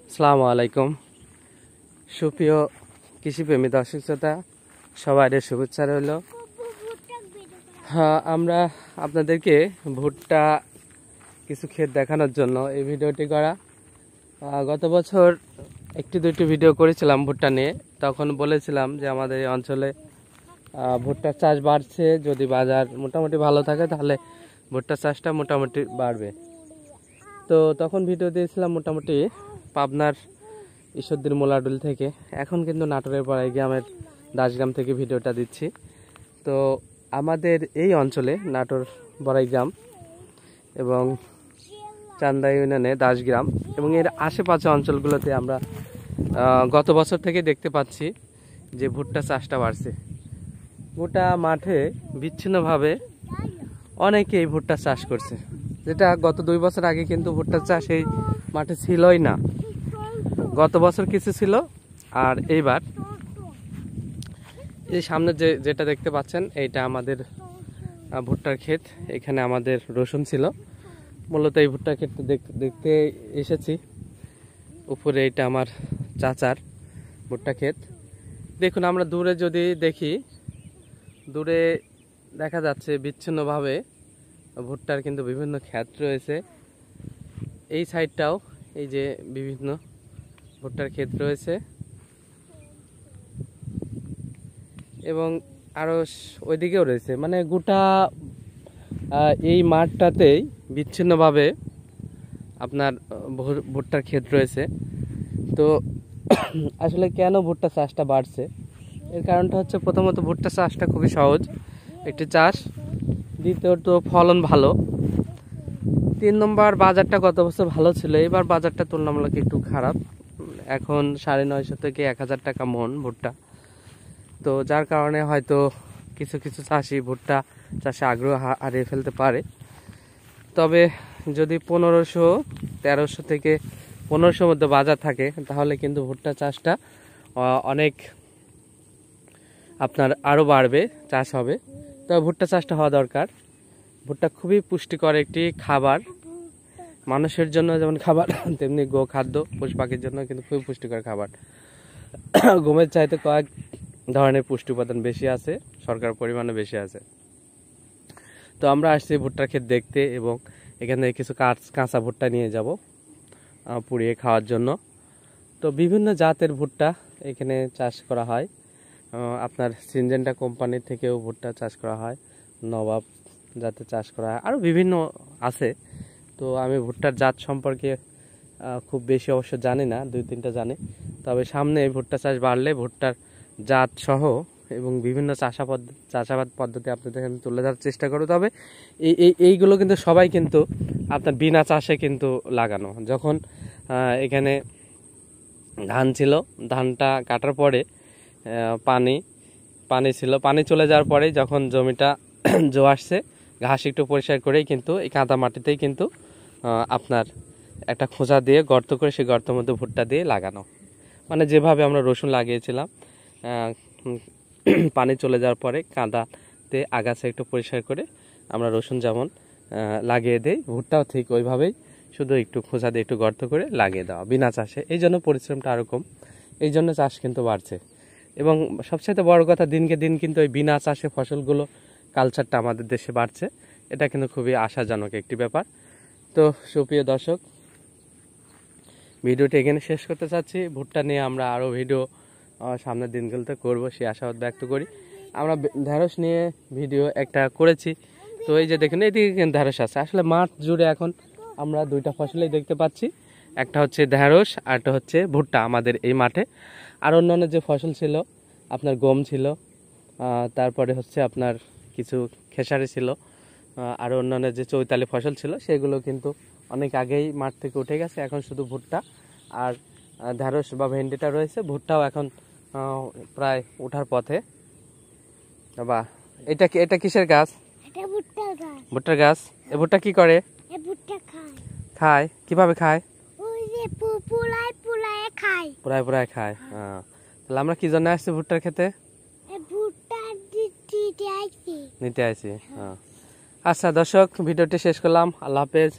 আসসালামু আলাইকুম সুপ্রিয় কৃষিপ্রেমী দর্শক শ্রোতা, সবাই শুভেচ্ছা রইল। হ্যাঁ, আমরা আপনাদেরকে ভুট্টা কিছু ক্ষেত দেখানোর জন্য এই ভিডিওটি করা। গত বছর একটি দুইটি ভিডিও করেছিলাম ভুট্টা নিয়ে। তখন বলেছিলাম যে আমাদের এই অঞ্চলে ভুট্টার চাষ বাড়ছে, যদি বাজার মোটামুটি ভালো থাকে তাহলে ভুট্টার চাষটা মোটামুটি বাড়বে। তো তখন ভিডিও দিয়েছিলাম মোটামুটি পাবনার ঈশ্বরদীর মোলাডুল থেকে। এখন কিন্তু নাটোরের পাড়ায় গ্রামের দাসগ্রাম থেকে ভিডিওটা দিচ্ছি। তো আমাদের এই অঞ্চলে নাটোর বড়াই গ্রাম এবং চান্দা ইউনিয়নে দাসগ্রাম এবং এর আশেপাশে অঞ্চলগুলোতে আমরা গত বছর থেকে দেখতে পাচ্ছি যে ভুট্টা চাষটা বাড়ছে। গোটা মাঠে বিচ্ছিন্নভাবে অনেকে এই ভুট্টা চাষ করছে, যেটা গত 2 বছর আগে কিন্তু ভুট্টা চাষ এই মাঠে ছিলই না। গত বছর কিছু ছিল, আর এইবার এই সামনে যেটা দেখতে পাচ্ছেন এইটা আমাদের ভুট্টার ক্ষেত। এখানে আমাদের রসুন ছিল, মূলত এই ভুট্টার ক্ষেত দেখতে এসেছি। উপরে এটা আমার চাচার ভুট্টা ক্ষেত। দেখুন, আমরা দূরে যদি দেখি, দূরে দেখা যাচ্ছে বিচ্ছিন্নভাবে ভুট্টার কিন্তু বিভিন্ন ক্ষেত রয়েছে। এই সাইডটাও এই যে বিভিন্ন ভুট্টার ক্ষেত রয়েছে এবং আরো ওইদিকেও রয়েছে। মানে গোটা এই মাঠটাতেই বিচ্ছিন্নভাবে আপনার ভুট্টার ক্ষেত রয়েছে। তো আসলে কেন ভুট্টা চাষটা বাড়ছে, এর কারণটা হচ্ছে প্রথমত ভুট্টা চাষটা খুবই সহজ একটি চাষ, দ্বিতীয়ত ফলন ভালো, 3 নম্বর বাজারটা গত বছর ভালো ছিল, এবার বাজারটা তুলনামূলক একটু খারাপ। এখন 950 থেকে 1000 টাকা মন ভুট্টা। তো যার কারণে হয়তো কিছু কিছু চাষি ভুট্টা চাষে আগ্রহ হারিয়ে ফেলতে পারে। তবে যদি 1500-1300 থেকে 1500 মধ্যে বাজার থাকে তাহলে কিন্তু ভুট্টা চাষটা অনেক আপনার আরও বাড়বে, চাষ হবে। তবে ভুট্টা চাষটা হওয়া দরকার। ভুট্টা খুবই পুষ্টিকর একটি খাবার, মানুষের জন্য যেমন খাবার তেমনি গো খাদ্য পশু পাখির জন্য কিন্তু খুবই পুষ্টিকর খাবার। গমের চাইতে কয়েক ধরনের পুষ্টি উপাদান বেশি আছে, শর্করার পরিমাণে বেশি আছে। তো আমরা আসছি ভুট্টার ক্ষেত দেখতে এবং এখানে কিছু কাঁচা ভুট্টা নিয়ে যাব পুড়িয়ে খাওয়ার জন্য। তো বিভিন্ন জাতের ভুট্টা এখানে চাষ করা হয়। আপনার সিনজেন্টা কোম্পানির থেকেও ভুট্টা চাষ করা হয়, নবাব জাতের চাষ করা হয়, আরও বিভিন্ন আছে। তো আমি ভুট্টার জাত সম্পর্কে খুব বেশি অবশ্য জানি না, 2-3টা জানি। তবে সামনে ভুট্টা চাষ বাড়লে ভুট্টার জাত সহ এবং বিভিন্ন চাষাবাদ পদ্ধতি আপনাদের এখানে তুলে ধরার চেষ্টা করব। তবে এইগুলো কিন্তু সবাই কিন্তু আপনার বিনা চাষে কিন্তু লাগানো। যখন এখানে ধান ছিল, ধানটা কাটার পরে পানি ছিল, পানি চলে যাওয়ার পরে যখন জমিটা জো আসছে, ঘাস একটু পরিষ্কার করেই কিন্তু এই কাদা মাটিতেই কিন্তু আপনার একটা খোঁচা দিয়ে গর্ত করে সেই গর্তের মধ্যে ভুট্টা দিয়ে লাগানো। মানে যেভাবে আমরা রসুন লাগিয়েছিলাম, পানি চলে যাওয়ার পরে কাদাতে আগাছা একটু পরিষ্কার করে আমরা রসুন যেমন লাগিয়ে দেই, ভুট্টাও ঠিক ওইভাবেই, শুধু একটু খোঁচা দিয়ে একটু গর্ত করে লাগিয়ে দেওয়া বিনা চাষে। এই জন্য পরিশ্রমটা আরও কম, এই জন্য চাষ কিন্তু বাড়ছে। এবং সবচেয়ে বড় কথা, দিনকে দিন কিন্তু ওই বিনা চাষে ফসলগুলো কালচারটা আমাদের দেশে বাড়ছে। এটা কিন্তু খুবই আশাজনক একটি ব্যাপার। তো সুপ্রিয় দর্শক, ভিডিওটি এখানে শেষ করতে চাচ্ছি। ভুট্টা নিয়ে আমরা আরও ভিডিও সামনের দিনগুলোতে করব, সেই আশাবাদ ব্যক্ত করি। আমরা ঢেঁড়স নিয়ে ভিডিও একটা করেছি। তো এই যে দেখুন, এদিকে কিন্তু ঢেঁড়স আছে। আসলে মাঠ জুড়ে এখন আমরা 2টা ফসলই দেখতে পাচ্ছি, একটা হচ্ছে ঢেঁড়স আর একটা হচ্ছে ভুট্টা আমাদের এই মাঠে। আর অন্যান্য যে ফসল ছিল, আপনার গম ছিল, তারপরে হচ্ছে আপনার কিছু খেসারি ছিল, আর অন্যান্য যে চৈতালি ফসল ছিল সেগুলো কিন্তু অনেক আগেই মাঠ থেকে উঠে গেছে। এখন শুধু ভুট্টা আর ঢেঁড়স বা ভেন্ডিটা রয়েছে। ভুট্টাও এখন প্রায় ওঠার পথে। বা এটা কিসের গাছ? ভুট্টার গাছ। এ ভুট্টা কি করে? খায়। কিভাবে খায়? পুরায় খায়। তাহলে আমরা কি জন্য আসছি ভুট্টার খেতে? নিতে আইছি। আচ্ছা দর্শক, ভিডিওটি শেষ করলাম। আল্লাহ হাফেজ।